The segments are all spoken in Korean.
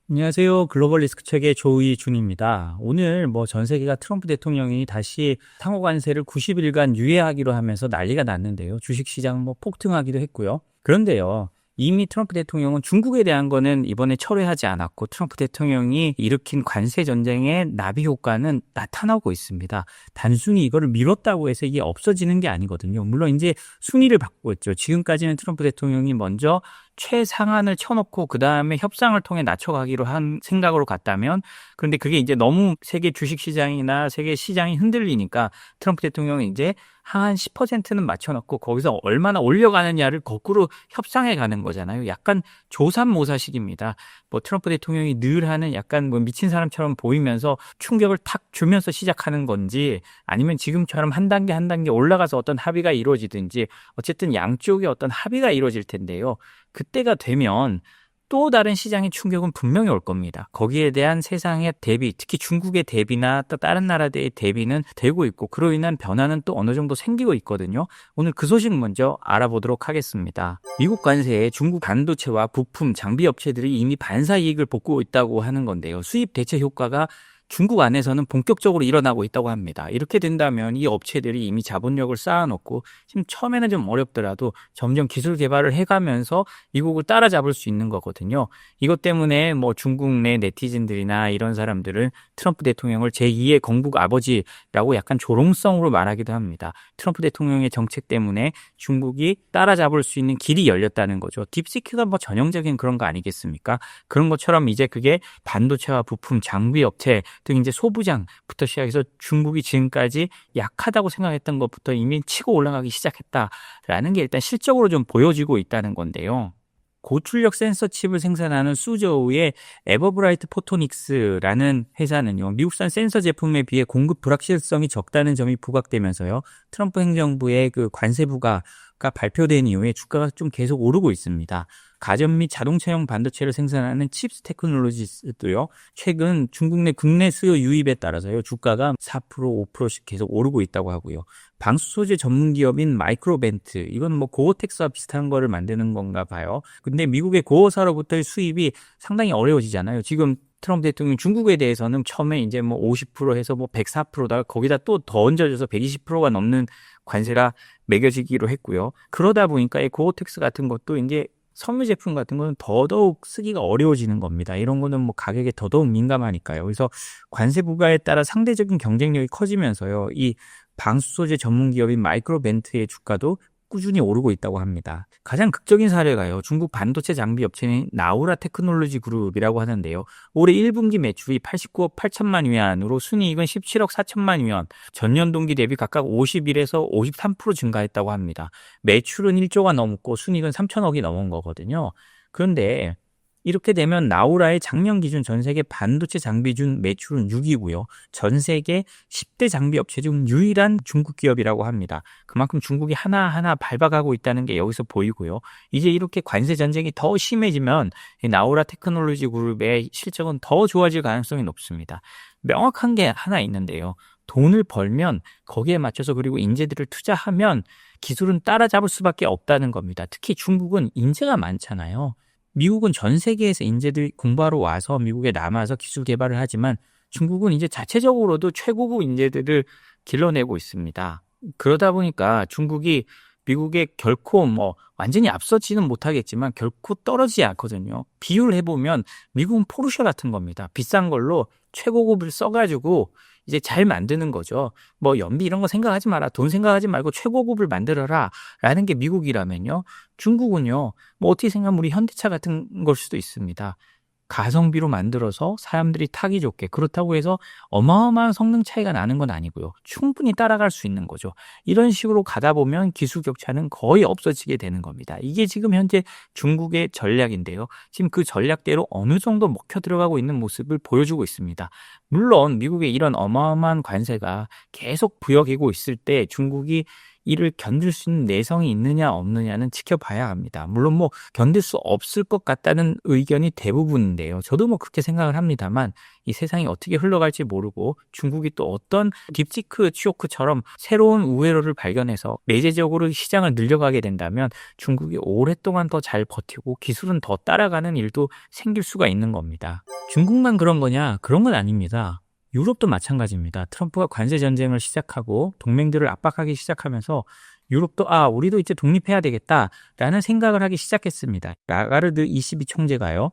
안녕하세요. 글로벌 리스크 책의 조의준입니다. 오늘 전 세계가 트럼프 대통령이 다시 상호 관세를 90일간 유예하기로 하면서 난리가 났는데요. 주식시장 폭등하기도 했고요. 그런데요. 이미 트럼프 대통령은 중국에 대한 거는 이번에 철회하지 않았고 트럼프 대통령이 일으킨 관세 전쟁의 나비 효과는 나타나고 있습니다. 단순히 이거를 미뤘다고 해서 이게 없어지는 게 아니거든요. 물론 이제 순위를 바꾸고 있죠. 지금까지는 트럼프 대통령이 먼저 최상한을 쳐놓고 그 다음에 협상을 통해 낮춰가기로 한 생각으로 갔다면, 그런데 그게 이제 너무 세계 주식시장이나 세계 시장이 흔들리니까 트럼프 대통령은 이제 하한 10%는 맞춰놓고 거기서 얼마나 올려가느냐를 거꾸로 협상해 가는 거잖아요. 약간 조삼모사식입니다. 트럼프 대통령이 늘 하는 약간 미친 사람처럼 보이면서 충격을 탁 주면서 시작하는 건지, 아니면 지금처럼 한 단계 한 단계 올라가서 어떤 합의가 이루어지든지, 어쨌든 양쪽의 어떤 합의가 이루어질 텐데요. 그때가 되면 또 다른 시장의 충격은 분명히 올 겁니다. 거기에 대한 세상의 대비, 특히 중국의 대비나 또 다른 나라들의 대비는 되고 있고, 그로 인한 변화는 또 어느 정도 생기고 있거든요. 오늘 그 소식 먼저 알아보도록 하겠습니다. 미국 관세에 중국 반도체와 부품, 장비 업체들이 이미 반사 이익을 복구하고 있다고 하는 건데요. 수입 대체 효과가 중국 안에서는 본격적으로 일어나고 있다고 합니다. 이렇게 된다면 이 업체들이 이미 자본력을 쌓아놓고 지금 처음에는 좀 어렵더라도 점점 기술 개발을 해가면서 미국을 따라잡을 수 있는 거거든요. 이것 때문에 중국 내 네티즌들이나 이런 사람들은 트럼프 대통령을 제2의 건국 아버지라고 약간 조롱성으로 말하기도 합니다. 트럼프 대통령의 정책 때문에 중국이 따라잡을 수 있는 길이 열렸다는 거죠. 딥시크가 전형적인 그런 거 아니겠습니까? 그런 것처럼 이제 그게 반도체와 부품, 장비 업체 등 이제 소부장부터 시작해서 중국이 지금까지 약하다고 생각했던 것부터 이미 치고 올라가기 시작했다라는 게 일단 실적으로 좀 보여지고 있다는 건데요. 고출력 센서 칩을 생산하는 수저우의 에버브라이트 포토닉스라는 회사는요, 미국산 센서 제품에 비해 공급 불확실성이 적다는 점이 부각되면서요, 트럼프 행정부의 그 관세 부과가 발표된 이후에 주가가 좀 계속 오르고 있습니다. 가전 및 자동차용 반도체를 생산하는 칩스 테크놀로지스도요, 최근 중국 내 국내 수요 유입에 따라서요, 주가가 4%, 5%씩 계속 오르고 있다고 하고요. 방수 소재 전문 기업인 마이크로벤트, 이건 고어텍스와 비슷한 거를 만드는 건가 봐요. 근데 미국의 고어사로부터의 수입이 상당히 어려워지잖아요. 지금 트럼프 대통령 중국에 대해서는 처음에 이제 50% 해서 104%다 거기다 또 더 얹어져서 120%가 넘는 관세가 매겨지기로 했고요. 그러다 보니까 이 고어텍스 같은 것도 이제 섬유 제품 같은 거는 더더욱 쓰기가 어려워지는 겁니다. 이런 거는 가격에 더더욱 민감하니까요. 그래서 관세 부과에 따라 상대적인 경쟁력이 커지면서요, 이 방수 소재 전문 기업인 마이크로벤트의 주가도 꾸준히 오르고 있다고 합니다. 가장 극적인 사례가요, 중국 반도체 장비 업체인 나우라 테크놀로지 그룹이라고 하는데요. 올해 1분기 매출이 89억 8천만 위안으로 순이익은 17억 4천만 위안, 전년 동기 대비 각각 51에서 53% 증가했다고 합니다. 매출은 1조가 넘고 순이익은 3천억이 넘은 거거든요. 그런데 이렇게 되면 나우라의 작년 기준 전 세계 반도체 장비 중 매출은 6위고요. 전 세계 10대 장비 업체 중 유일한 중국 기업이라고 합니다. 그만큼 중국이 하나하나 밟아가고 있다는 게 여기서 보이고요. 이제 이렇게 관세 전쟁이 더 심해지면 나우라 테크놀로지 그룹의 실적은 더 좋아질 가능성이 높습니다. 명확한 게 하나 있는데요. 돈을 벌면 거기에 맞춰서, 그리고 인재들을 투자하면 기술은 따라잡을 수밖에 없다는 겁니다. 특히 중국은 인재가 많잖아요. 미국은 전 세계에서 인재들이 공부하러 와서 미국에 남아서 기술 개발을 하지만 중국은 이제 자체적으로도 최고급 인재들을 길러내고 있습니다. 그러다 보니까 중국이 미국에 결코 완전히 앞서지는 못하겠지만 결코 떨어지지 않거든요. 비유를 해보면 미국은 포르쉐 같은 겁니다. 비싼 걸로 최고급을 써가지고 이제 잘 만드는 거죠. 연비 이런 거 생각하지 마라. 돈 생각하지 말고 최고급을 만들어라. 라는 게 미국이라면요. 중국은요, 어떻게 생각하면 우리 현대차 같은 걸 수도 있습니다. 가성비로 만들어서 사람들이 타기 좋게, 그렇다고 해서 어마어마한 성능 차이가 나는 건 아니고요. 충분히 따라갈 수 있는 거죠. 이런 식으로 가다 보면 기술 격차는 거의 없어지게 되는 겁니다. 이게 지금 현재 중국의 전략인데요. 지금 그 전략대로 어느 정도 먹혀 들어가고 있는 모습을 보여주고 있습니다. 물론 미국의 이런 어마어마한 관세가 계속 부여되고 있을 때 중국이 이를 견딜 수 있는 내성이 있느냐 없느냐는 지켜봐야 합니다. 물론 뭐 견딜 수 없을 것 같다는 의견이 대부분인데요. 저도 뭐 그렇게 생각을 합니다만 이 세상이 어떻게 흘러갈지 모르고 중국이 또 어떤 딥시크 쇼크처럼 새로운 우회로를 발견해서 내재적으로 시장을 늘려가게 된다면 중국이 오랫동안 더 잘 버티고 기술은 더 따라가는 일도 생길 수가 있는 겁니다. 중국만 그런 거냐? 그런 건 아닙니다. 유럽도 마찬가지입니다. 트럼프가 관세 전쟁을 시작하고 동맹들을 압박하기 시작하면서 유럽도 우리도 이제 독립해야 되겠다라는 생각을 하기 시작했습니다. 라가르드 ECB 총재가요.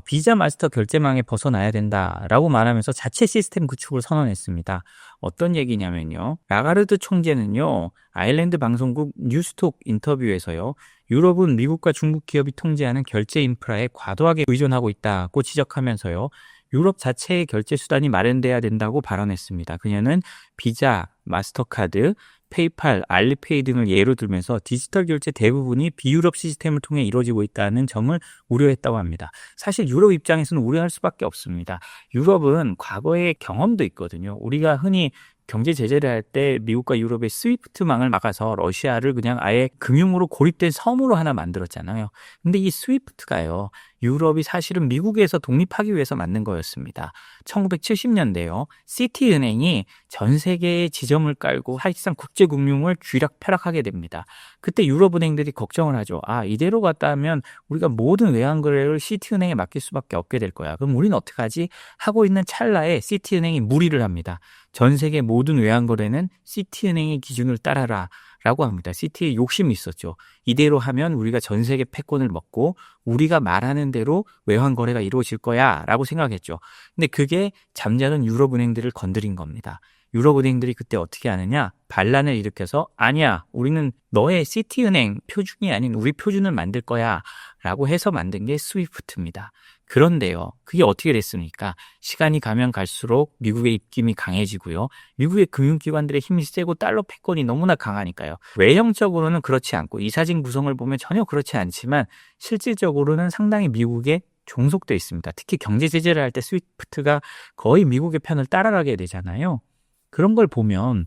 비자 마스터 결제망에 벗어나야 된다라고 말하면서 자체 시스템 구축을 선언했습니다. 어떤 얘기냐면요. 라가르드 총재는요. 아일랜드 방송국 뉴스톡 인터뷰에서요. 유럽은 미국과 중국 기업이 통제하는 결제 인프라에 과도하게 의존하고 있다고 지적하면서요. 유럽 자체의 결제 수단이 마련돼야 된다고 발언했습니다. 그녀는 비자, 마스터카드, 페이팔, 알리페이 등을 예로 들면서 디지털 결제 대부분이 비유럽 시스템을 통해 이루어지고 있다는 점을 우려했다고 합니다. 사실 유럽 입장에서는 우려할 수밖에 없습니다. 유럽은 과거의 경험도 있거든요. 우리가 흔히 경제 제재를 할 때 미국과 유럽의 스위프트망을 막아서 러시아를 그냥 아예 금융으로 고립된 섬으로 하나 만들었잖아요. 근데 이 스위프트가요. 유럽이 사실은 미국에서 독립하기 위해서 만든 거였습니다. 1970년대요. 시티은행이 전 세계에 지점을 깔고 사실상 국제금융을 쥐락펴락하게 됩니다. 그때 유럽은행들이 걱정을 하죠. 이대로 갔다면 우리가 모든 외환거래를 시티은행에 맡길 수밖에 없게 될 거야. 그럼 우리는 어떡하지? 하고 있는 찰나에 시티은행이 무리를 합니다. 전 세계 모든 외환거래는 시티은행의 기준을 따라라 라고 합니다. 시티에 욕심이 있었죠. 이대로 하면 우리가 전 세계 패권을 먹고 우리가 말하는 대로 외환거래가 이루어질 거야 라고 생각했죠. 근데 그게 잠자는 유럽은행들을 건드린 겁니다. 유럽은행들이 그때 어떻게 하느냐? 반란을 일으켜서 아니야, 우리는 너의 시티은행 표준이 아닌 우리 표준을 만들 거야 라고 해서 만든 게 스위프트입니다. 그런데요, 그게 어떻게 됐습니까? 시간이 가면 갈수록 미국의 입김이 강해지고요. 미국의 금융기관들의 힘이 세고 달러 패권이 너무나 강하니까요. 외형적으로는 그렇지 않고 이사진 구성을 보면 전혀 그렇지 않지만 실질적으로는 상당히 미국에 종속돼 있습니다. 특히 경제 제재를 할 때 스위프트가 거의 미국의 편을 따라가게 되잖아요. 그런 걸 보면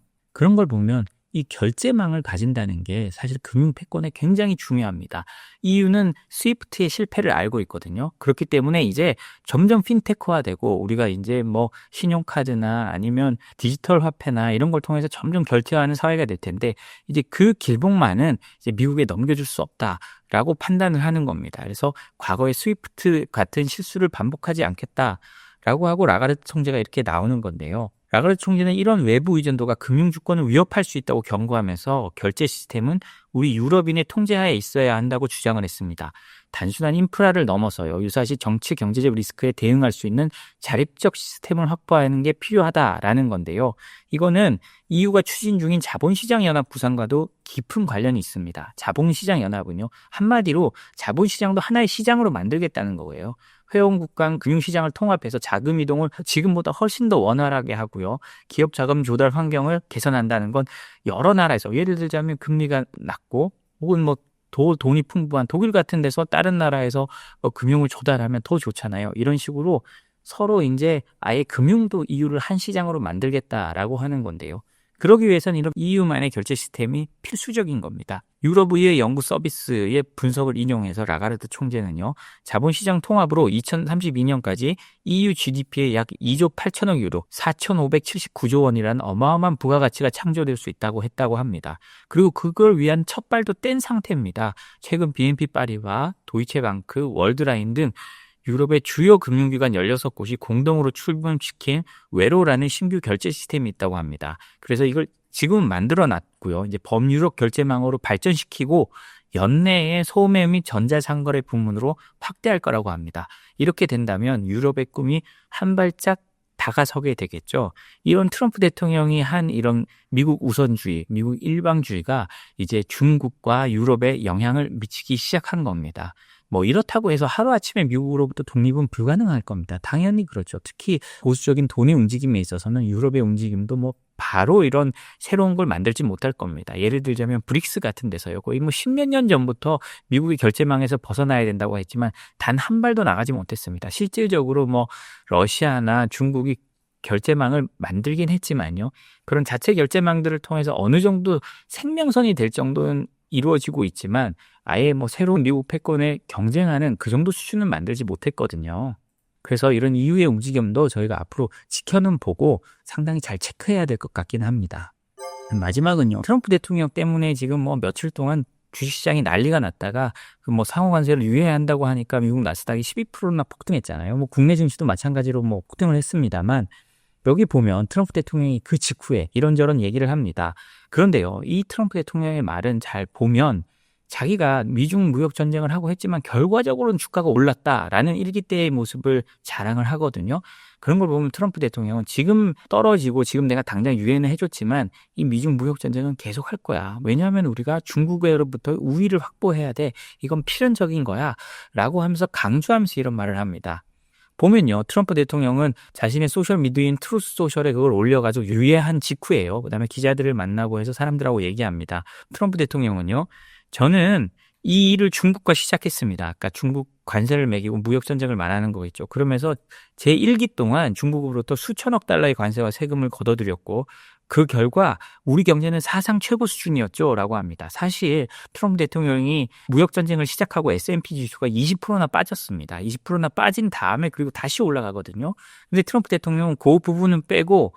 이 결제망을 가진다는 게 사실 금융 패권에 굉장히 중요합니다. EU는 스위프트의 실패를 알고 있거든요. 그렇기 때문에 이제 점점 핀테크화되고 우리가 이제 뭐 신용카드나 아니면 디지털 화폐나 이런 걸 통해서 점점 결제하는 사회가 될 텐데 이제 그 길목만은 이제 미국에 넘겨줄 수 없다라고 판단을 하는 겁니다. 그래서 과거의 스위프트 같은 실수를 반복하지 않겠다라고 하고 라가르드 총재가 이렇게 나오는 건데요. 라가르드 총재는 이런 외부 의존도가 금융주권을 위협할 수 있다고 경고하면서 결제 시스템은 우리 유럽인의 통제하에 있어야 한다고 주장을 했습니다. 단순한 인프라를 넘어서요. 유사시 정치 경제적 리스크에 대응할 수 있는 자립적 시스템을 확보하는 게 필요하다라는 건데요. 이거는 EU가 추진 중인 자본시장연합 구상과도 깊은 관련이 있습니다. 자본시장연합은요. 한마디로 자본시장도 하나의 시장으로 만들겠다는 거예요. 회원국 간 금융시장을 통합해서 자금 이동을 지금보다 훨씬 더 원활하게 하고요. 기업 자금 조달 환경을 개선한다는 건 여러 나라에서 예를 들자면 금리가 낮고 혹은 뭐 돈이 풍부한 독일 같은 데서 다른 나라에서 금융을 조달하면 더 좋잖아요. 이런 식으로 서로 이제 아예 금융도 EU를 한 시장으로 만들겠다라고 하는 건데요. 그러기 위해서는 이런 EU만의 결제 시스템이 필수적인 겁니다. 유럽의회 연구 서비스의 분석을 인용해서 라가르드 총재는요. 자본시장 통합으로 2032년까지 EU GDP의 약 2조 8천억 유로, 4,579조 원이라는 어마어마한 부가가치가 창조될 수 있다고 했다고 합니다. 그리고 그걸 위한 첫 발도 뗀 상태입니다. 최근 BNP 파리바, 도이체방크, 월드라인 등 유럽의 주요 금융기관 16곳이 공동으로 출범시킨 웨로라는 신규 결제 시스템이 있다고 합니다. 그래서 이걸 지금은 만들어 놨고요. 이제 범유럽 결제망으로 발전시키고 연내에 소매 및 전자상거래 부문으로 확대할 거라고 합니다. 이렇게 된다면 유럽의 꿈이 한 발짝 다가서게 되겠죠. 이런 트럼프 대통령이 한 이런 미국 우선주의, 미국 일방주의가 이제 중국과 유럽에 영향을 미치기 시작한 겁니다. 뭐 이렇다고 해서 하루아침에 미국으로부터 독립은 불가능할 겁니다. 당연히 그렇죠. 특히 보수적인 돈의 움직임에 있어서는 유럽의 움직임도 뭐 바로 이런 새로운 걸 만들지 못할 겁니다. 예를 들자면 브릭스 같은 데서요. 거의 뭐 십몇 년 전부터 미국이 결제망에서 벗어나야 된다고 했지만 단 한 발도 나가지 못했습니다. 실질적으로 뭐 러시아나 중국이 결제망을 만들긴 했지만요. 그런 자체 결제망들을 통해서 어느 정도 생명선이 될 정도는 이루어지고 있지만 아예 뭐 새로운 미국 패권에 경쟁하는 그 정도 수준은 만들지 못했거든요. 그래서 이런 이후의 움직임도 저희가 앞으로 지켜는 보고 상당히 잘 체크해야 될 것 같긴 합니다. 마지막은요. 트럼프 대통령 때문에 지금 뭐 며칠 동안 주식시장이 난리가 났다가 그 뭐 상호관세를 유예한다고 하니까 미국 나스닥이 12%나 폭등했잖아요. 뭐 국내 증시도 마찬가지로 뭐 폭등을 했습니다만 여기 보면 트럼프 대통령이 그 직후에 이런저런 얘기를 합니다. 그런데요. 이 트럼프 대통령의 말은 잘 보면 자기가 미중 무역 전쟁을 하고 했지만 결과적으로는 주가가 올랐다라는 일기 때의 모습을 자랑을 하거든요. 그런 걸 보면 트럼프 대통령은 지금 떨어지고 지금 내가 당장 유예는 해줬지만 이 미중 무역 전쟁은 계속 할 거야. 왜냐하면 우리가 중국으로부터 우위를 확보해야 돼. 이건 필연적인 거야. 라고 하면서 강조하면서 이런 말을 합니다. 보면요. 트럼프 대통령은 자신의 소셜미디어인 트루스 소셜에 그걸 올려가지고 유예한 직후에요. 그다음에 기자들을 만나고 해서 사람들하고 얘기합니다. 트럼프 대통령은요. 저는 이 일을 중국과 시작했습니다. 아까 중국 관세를 매기고 무역전쟁을 말하는 거겠죠. 그러면서 제 1기 동안 중국으로부터 수천억 달러의 관세와 세금을 걷어들였고 그 결과 우리 경제는 사상 최고 수준이었죠. 라고 합니다. 사실 트럼프 대통령이 무역전쟁을 시작하고 S&P 지수가 20%나 빠졌습니다. 20%나 빠진 다음에 그리고 다시 올라가거든요. 근데 트럼프 대통령은 그 부분은 빼고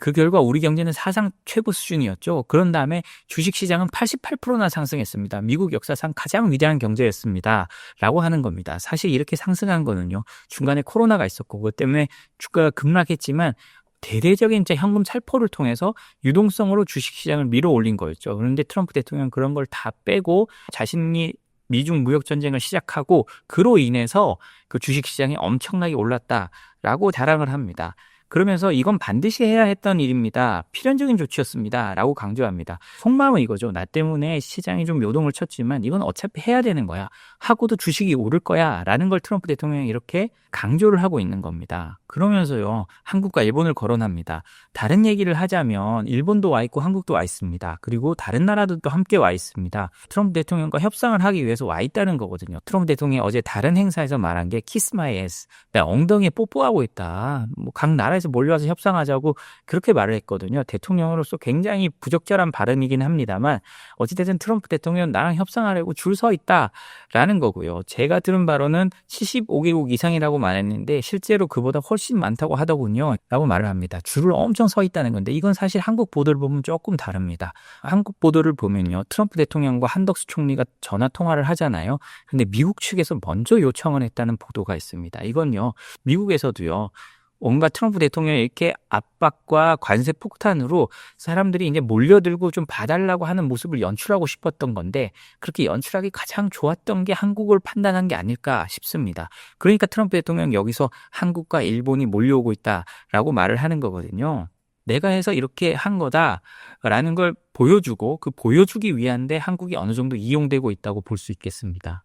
그 결과 우리 경제는 사상 최고 수준이었죠. 그런 다음에 주식시장은 88%나 상승했습니다. 미국 역사상 가장 위대한 경제였습니다. 라고 하는 겁니다. 사실 이렇게 상승한 거는요. 중간에 코로나가 있었고 그것 때문에 주가가 급락했지만 대대적인 현금 살포를 통해서 유동성으로 주식시장을 밀어 올린 거였죠. 그런데 트럼프 대통령은 그런 걸 다 빼고 자신이 미중 무역전쟁을 시작하고 그로 인해서 그 주식시장이 엄청나게 올랐다라고 자랑을 합니다. 그러면서 이건 반드시 해야 했던 일입니다. 필연적인 조치였습니다. 라고 강조합니다. 속마음은 이거죠. 나 때문에 시장이 좀 요동을 쳤지만 이건 어차피 해야 되는 거야. 하고도 주식이 오를 거야. 라는 걸 트럼프 대통령이 이렇게 강조를 하고 있는 겁니다. 그러면서요. 한국과 일본을 거론합니다. 다른 얘기를 하자면 일본도 와 있고 한국도 와 있습니다. 그리고 다른 나라들도 함께 와 있습니다. 트럼프 대통령과 협상을 하기 위해서 와 있다는 거거든요. 트럼프 대통령이 어제 다른 행사에서 말한 게 키스 마이 에스. 나 엉덩이에 뽀뽀하고 있다. 뭐 각 나라에서 몰려와서 협상하자고 그렇게 말을 했거든요. 대통령으로서 굉장히 부적절한 발언이긴 합니다만 어찌됐든 트럼프 대통령은 나랑 협상하려고 줄 서 있다라는 거고요. 제가 들은 바로는 75개국 이상이라고 말했는데 실제로 그보다 훨씬 많다고 하더군요. 라고 말을 합니다. 줄을 엄청 서 있다는 건데 이건 사실 한국 보도를 보면 조금 다릅니다. 한국 보도를 보면요. 트럼프 대통령과 한덕수 총리가 전화 통화를 하잖아요. 근데 미국 측에서 먼저 요청을 했다는 보도가 있습니다. 이건요. 미국에서도요. 온갖 트럼프 대통령의 이렇게 압박과 관세 폭탄으로 사람들이 이제 몰려들고 좀 봐달라고 하는 모습을 연출하고 싶었던 건데 그렇게 연출하기 가장 좋았던 게 한국을 판단한 게 아닐까 싶습니다. 그러니까 트럼프 대통령 여기서 한국과 일본이 몰려오고 있다라고 말을 하는 거거든요. 내가 해서 이렇게 한 거다라는 걸 보여주고 그 보여주기 위한데 한국이 어느 정도 이용되고 있다고 볼 수 있겠습니다.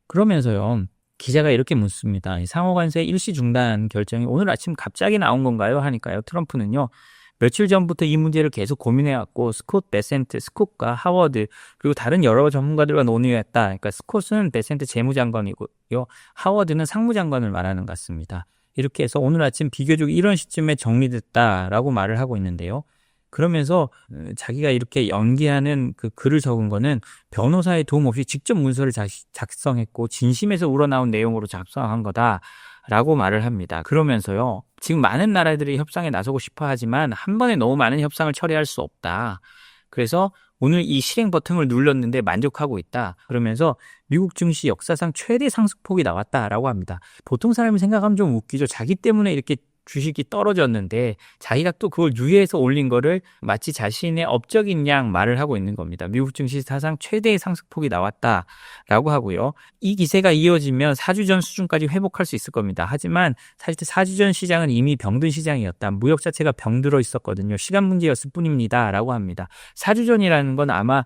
그러면서요. 기자가 이렇게 묻습니다. 상호관세 일시 중단 결정이 오늘 아침 갑자기 나온 건가요? 하니까요. 트럼프는요. 며칠 전부터 이 문제를 계속 고민해왔고 스콧 베센트, 스콧과 하워드 그리고 다른 여러 전문가들과 논의했다. 그러니까 스콧은 베센트 재무장관이고요. 하워드는 상무장관을 말하는 것 같습니다. 이렇게 해서 오늘 아침 비교적 이런 시점에 정리됐다라고 말을 하고 있는데요. 그러면서 자기가 이렇게 연기하는 그 글을 적은 거는 변호사의 도움 없이 직접 문서를 작성했고 진심에서 우러나온 내용으로 작성한 거다라고 말을 합니다. 그러면서요. 지금 많은 나라들이 협상에 나서고 싶어 하지만 한 번에 너무 많은 협상을 처리할 수 없다. 그래서 오늘 이 실행 버튼을 눌렀는데 만족하고 있다. 그러면서 미국 증시 역사상 최대 상승폭이 나왔다라고 합니다. 보통 사람이 생각하면 좀 웃기죠. 자기 때문에 이렇게 주식이 떨어졌는데 자기가 또 그걸 유예해서 올린 거를 마치 자신의 업적인 양 말을 하고 있는 겁니다. 미국 증시 사상 최대의 상승폭이 나왔다라고 하고요. 이 기세가 이어지면 4주 전 수준까지 회복할 수 있을 겁니다. 하지만 사실 4주 전 시장은 이미 병든 시장이었다. 무역 자체가 병들어 있었거든요. 시간 문제였을 뿐입니다. 라고 합니다. 4주 전이라는 건 아마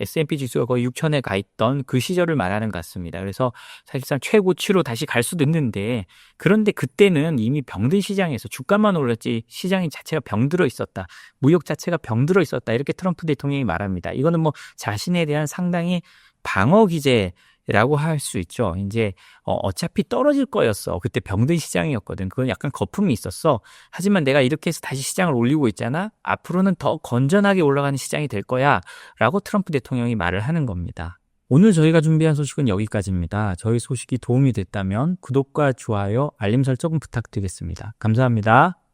S&P 지수가 거의 6천에 가 있던 그 시절을 말하는 것 같습니다. 그래서 사실상 최고치로 다시 갈 수도 있는데 그런데 그때는 이미 병든 시장에서 주가만 올랐지 시장이 자체가 병들어 있었다. 무역 자체가 병들어 있었다. 이렇게 트럼프 대통령이 말합니다. 이거는 뭐 자신에 대한 상당히 방어 기제의 라고 할 수 있죠. 이제 어차피 떨어질 거였어. 그때 병든 시장이었거든. 그건 약간 거품이 있었어. 하지만 내가 이렇게 해서 다시 시장을 올리고 있잖아. 앞으로는 더 건전하게 올라가는 시장이 될 거야. 라고 트럼프 대통령이 말을 하는 겁니다. 오늘 저희가 준비한 소식은 여기까지입니다. 저희 소식이 도움이 됐다면 구독과 좋아요, 알림 설정 부탁드리겠습니다. 감사합니다.